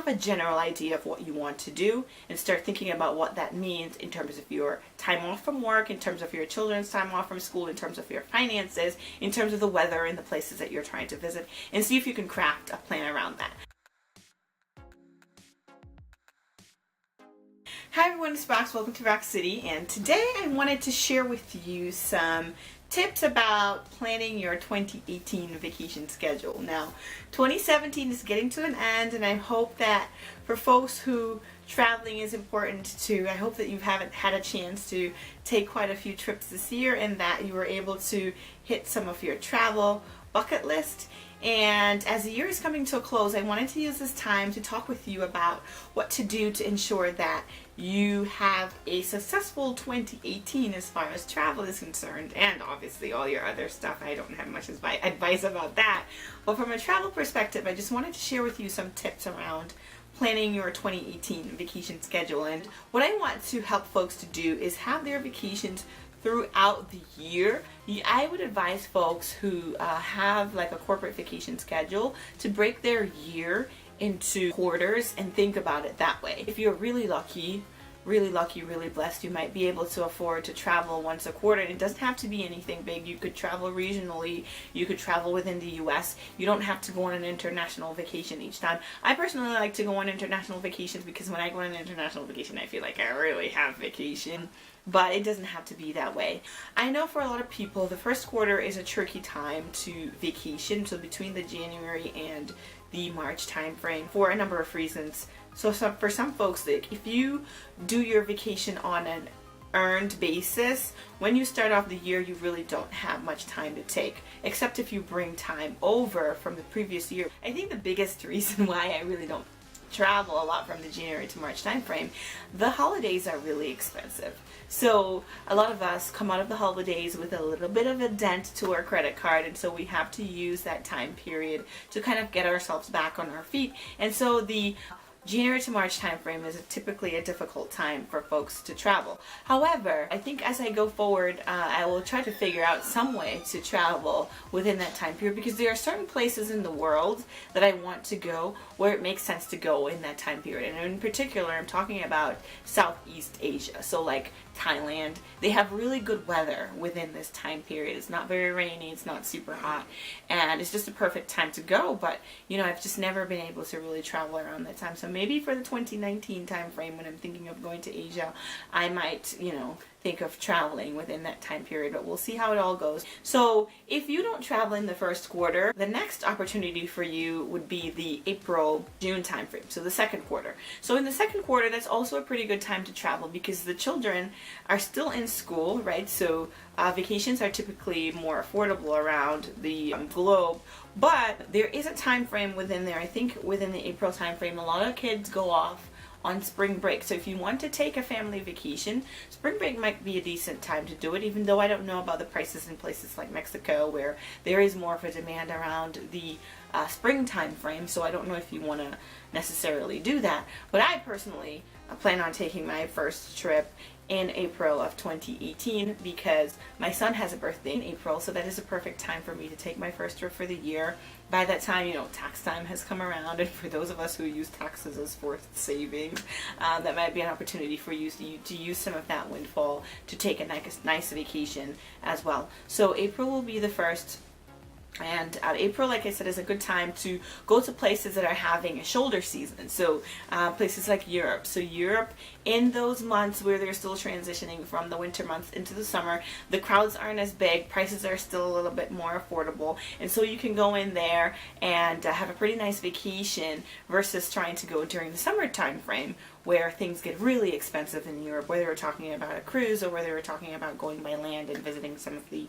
have a general idea of what you want to do and start thinking about what that means in terms of your time off from work, in terms of your children's time off from school, in terms of your finances, in terms of the weather and the places that you're trying to visit, and see if you can craft a plan around that. Hi everyone, it's Rox. Welcome to Rox City, and today I wanted to share with you some tips about planning your 2018 vacation schedule. Now, 2017 is getting to an end, and I hope that for folks who traveling is important to, I hope that you haven't had a chance to take quite a few trips this year and that you were able to hit some of your travel bucket list. And as the year is coming to a close, I wanted to use this time to talk with you about what to do to ensure that you have a successful 2018 as far as travel is concerned, and obviously all your other stuff. I don't have much advice about that. But from a travel perspective, I just wanted to share with you some tips around planning your 2018 vacation schedule. And what I want to help folks to do is have their vacations throughout the year. I would advise folks who have like a corporate vacation schedule to break their year into quarters and think about it that way. If you're really lucky, really blessed, you might be able to afford to travel once a quarter. It doesn't have to be anything big. You could travel regionally, you could travel within the US. You don't have to go on an international vacation each time. I personally like to go on international vacations because when I go on an international vacation, I feel like I really have vacation. But it doesn't have to be that way. I know for a lot of people, the first quarter is a tricky time to vacation, so between the January and the March time frame, for a number of reasons. So for some folks, like if you do your vacation on an earned basis, when you start off the year, you really don't have much time to take, except if you bring time over from the previous year. I think the biggest reason why I really don't travel a lot from the January to March time frame, the holidays are really expensive. So a lot of us come out of the holidays with a little bit of a dent to our credit card, and so we have to use that time period to kind of get ourselves back on our feet. And so the January to March time frame is typically a difficult time for folks to travel. However, I think as I go forward, I will try to figure out some way to travel within that time period, because there are certain places in the world that I want to go where it makes sense to go in that time period. And in particular, I'm talking about Southeast Asia. So like Thailand, they have really good weather within this time period. It's not very rainy, it's not super hot, and it's just a perfect time to go. But you know, I've just never been able to really travel around that time. So maybe for the 2019 time frame, when I'm thinking of going to Asia, I might, you know, think of traveling within that time period, but we'll see how it all goes. So if you don't travel in the first quarter, the next opportunity for you would be the April-June time frame, so the second quarter. So in the second quarter, that's also a pretty good time to travel because the children are still in school, right? So vacations are typically more affordable around the globe, but there is a time frame within there. I think within the April time frame, a lot of kids go off on spring break. So if you want to take a family vacation, spring break might be a decent time to do it, even though I don't know about the prices in places like Mexico where there is more of a demand around the spring time frame. So I don't know if you want to necessarily do that. But I personally plan on taking my first trip in April of 2018 because my son has a birthday in April, so that is a perfect time for me to take my first trip for the year. By that time, you know, tax time has come around, and for those of us who use taxes as forced savings, that might be an opportunity for you to use some of that windfall to take a nice vacation as well. So April will be the first. And April, like I said, is a good time to go to places that are having a shoulder season. So places like Europe. So Europe, in those months where they're still transitioning from the winter months into the summer, the crowds aren't as big, prices are still a little bit more affordable. And so you can go in there and have a pretty nice vacation versus trying to go during the summer time frame where things get really expensive in Europe, whether we're talking about a cruise or whether we're talking about going by land and visiting some of the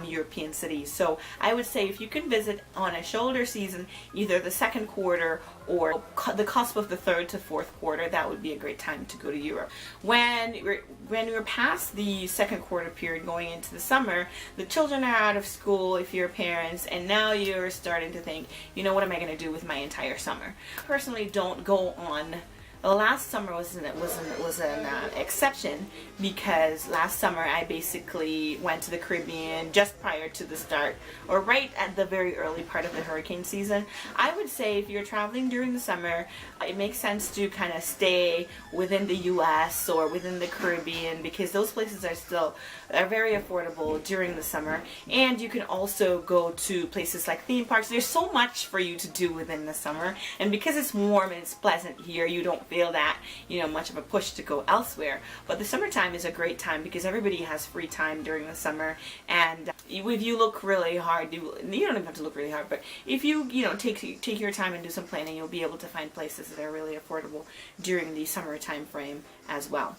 European cities. So I would say if you can visit on a shoulder season, either the second quarter or the cusp of the third to fourth quarter, that would be a great time to go to Europe. When you're past the second quarter period going into the summer, the children are out of school if you're parents, and now you're starting to think, you know, what am I going to do with my entire summer? I personally don't go on Well, last summer was an exception because last summer I basically went to the Caribbean just prior to the start, or right at the very early part of the hurricane season. I would say if you're traveling during the summer, it makes sense to kind of stay within the U.S. or within the Caribbean, because those places are very affordable during the summer. And you can also go to places like theme parks. There's so much for you to do within the summer, and because it's warm and it's pleasant here, you don't feel that much of a push to go elsewhere. But the summertime is a great time because everybody has free time during the summer, and if you look really hard, you don't even have to look really hard, but if you take your time and do some planning, you'll be able to find places that are really affordable during the summer time frame as well.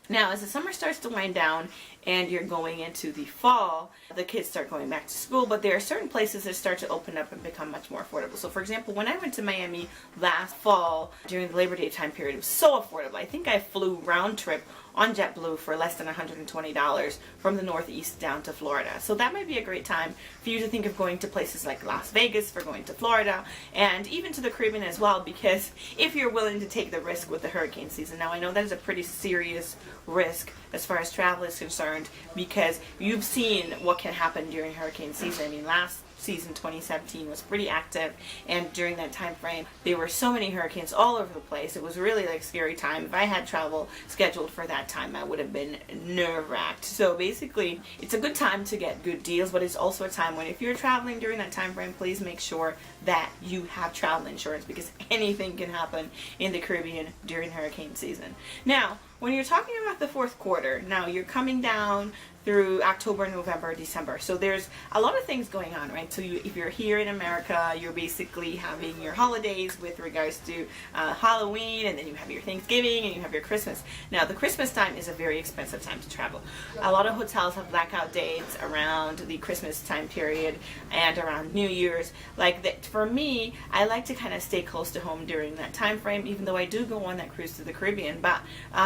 Now, as the summer starts to wind down and you're going into the fall, the kids start going back to school, but there are certain places that start to open up and become much more affordable. So, for example, when I went to Miami last fall during the Labor Day time period, it was so affordable. I think I flew round trip on JetBlue for less than $120 from the Northeast down to Florida. So that might be a great time for you to think of going to places like Las Vegas, for going to Florida, and even to the Caribbean as well, because if you're willing to take the risk with the hurricane season. Now, I know that is a pretty serious risk as far as travel is concerned, because you've seen what can happen during hurricane season. I mean, last season 2017 was pretty active, and during that time frame there were so many hurricanes all over the place. It was really like a scary time. If I had travel scheduled for that time, I would have been nerve-wracked. So basically, it's a good time to get good deals, but it's also a time when, if you're traveling during that time frame, please make sure that you have travel insurance, because anything can happen in the Caribbean during hurricane season. Now, when you're talking about the fourth quarter, now you're coming down through October, November, December. So there's a lot of things going on, right? So if you're here in America, you're basically having your holidays with regards to Halloween, and then you have your Thanksgiving, and you have your Christmas. Now, the Christmas time is a very expensive time to travel. A lot of hotels have blackout dates around the Christmas time period and around New Year's. Like that, for me, I like to kind of stay close to home during that time frame, even though I do go on that cruise to the Caribbean. But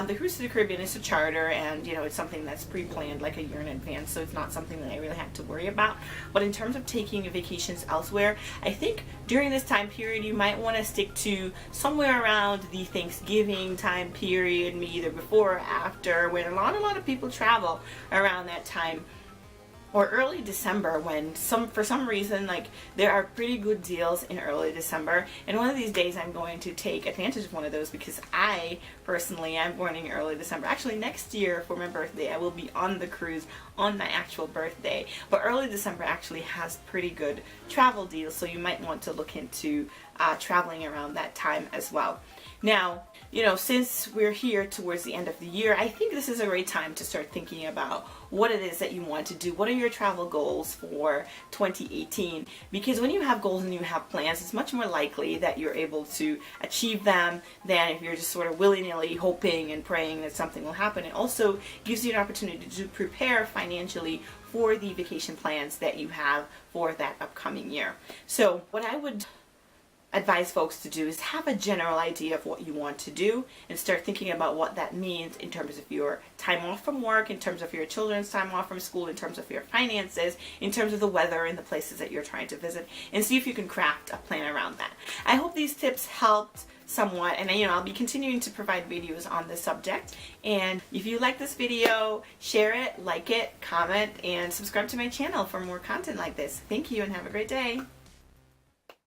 the cruise to the Caribbean is a charter, and it's something that's pre-planned like a year in advance, so it's not something that I really have to worry about. But in terms of taking vacations elsewhere, I think during this time period you might want to stick to somewhere around the Thanksgiving time period, maybe either before or after, when a lot of people travel around that time, or early December, when for some reason, like, there are pretty good deals in early December. And one of these days I'm going to take advantage of one of those, because I personally am born in early December. Actually, next year for my birthday I will be on the cruise on my actual birthday, but early December actually has pretty good travel deals, so you might want to look into traveling around that time as well. Now, since we're here towards the end of the year, I think this is a great time to start thinking about what it is that you want to do. What are your travel goals for 2018? Because when you have goals and you have plans, it's much more likely that you're able to achieve them than if you're just sort of willy-nilly hoping and praying that something will happen. It also gives you an opportunity to prepare financially for the vacation plans that you have for that upcoming year. So what I would advise folks to do is have a general idea of what you want to do, and start thinking about what that means in terms of your time off from work, in terms of your children's time off from school, in terms of your finances, in terms of the weather and the places that you're trying to visit, and see if you can craft a plan around that. I hope these tips helped somewhat, and I'll be continuing to provide videos on this subject. And if you like this video, share it, like it, comment, and subscribe to my channel for more content like this. Thank you, and have a great day.